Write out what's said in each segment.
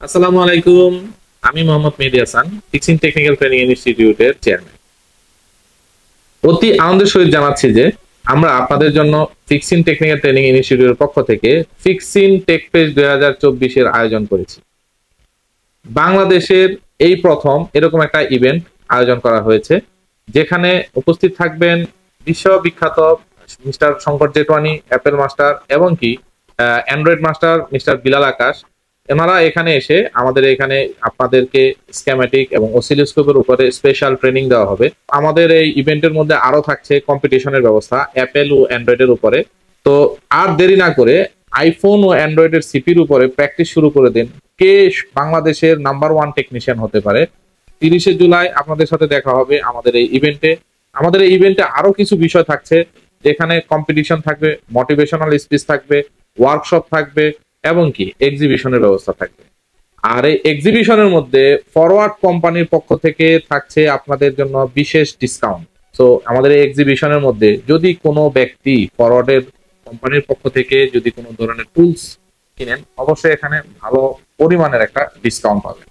আসসালামু আলাইকুম। আমি মোহাম্মদ মেহেদী হাসান, ফিক্সিং টেকনিক্যাল ট্রেনিং ইনস্টিটিউটের চেয়ারম্যান। অতি আনন্দের সহিত জানাচ্ছি যে আমরা আপনাদের জন্য ফিক্সিং টেকনিক্যাল ট্রেনিং ইনস্টিটিউটের পক্ষ থেকে ফিক্সিং টেক ফেস্ট 2024 এর আয়োজন করেছি। বাংলাদেশের এই প্রথম এরকম একটা ইভেন্ট আয়োজন করা হয়েছে, যেখানে উপস্থিত থাকবেন বিশ্ববিখ্যাত মিস্টার শঙ্কর জেটওয়ানি, অ্যাপেল মাস্টার এবং কি অ্যান্ড্রয়েড মাস্টার মিস্টার বিলাল আকাশ। এনারা এখানে এসে আমাদের এখানে আপনাদেরকে স্কেমেটিক এবং অসিলোস্কোপের উপরে স্পেশাল ট্রেনিং দেওয়া হবে। আমাদের এই ইভেন্টের মধ্যে আরো থাকছে কম্পিটিশনের ব্যবস্থা অ্যাপেল ও অ্যান্ড্রয়েডের উপরে। তো আর দেরি না করে আইফোন ও অ্যান্ড্রয়েডের সিপির উপরে প্র্যাকটিস শুরু করে দিন। কে বাংলাদেশের নাম্বার ওয়ান টেকনিশিয়ান হতে পারে? 30শে জুলাই আপনাদের সাথে দেখা হবে আমাদের এই ইভেন্টে। আমাদের এই ইভেন্টে আরো কিছু বিষয় থাকছে, যেখানে কম্পিটিশন থাকবে, মোটিভেশনাল স্পিচ থাকবে, ওয়ার্কশপ থাকবে এবং কি এক্সিবিশনের ব্যবস্থা থাকবে। আর এই এক্সিবিশনের মধ্যে ফরওয়ার্ড কোম্পানির পক্ষ থেকে থাকছে আপনাদের জন্য বিশেষ ডিসকাউন্ট। তো আমাদের এই এক্সিবিশনের মধ্যে যদি কোনো ব্যক্তি ফরওয়ার্ডের কোম্পানির পক্ষ থেকে যদি কোনো ধরনের টুলস কিনেন, অবশ্যই এখানে ভালো পরিমাণের একটা ডিসকাউন্ট পাবেন।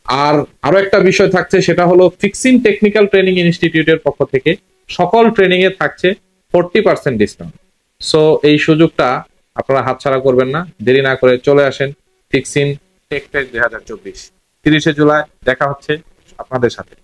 আর আরো একটা বিষয় থাকছে, সেটা হলো ফিক্সিং টেকনিক্যাল ট্রেনিং ইনস্টিটিউটের পক্ষ থেকে সকল ট্রেনিং এ থাকছে 40% ডিসকাউন্ট। সো এই সুযোগটা আপনারা হাতছাড়া করবেন না, দেরি না করে চলে আসেন ফিক্সিং টেক ফেস্ট 2024। 30শে জুলাই দেখা হচ্ছে আপনাদের সাথে।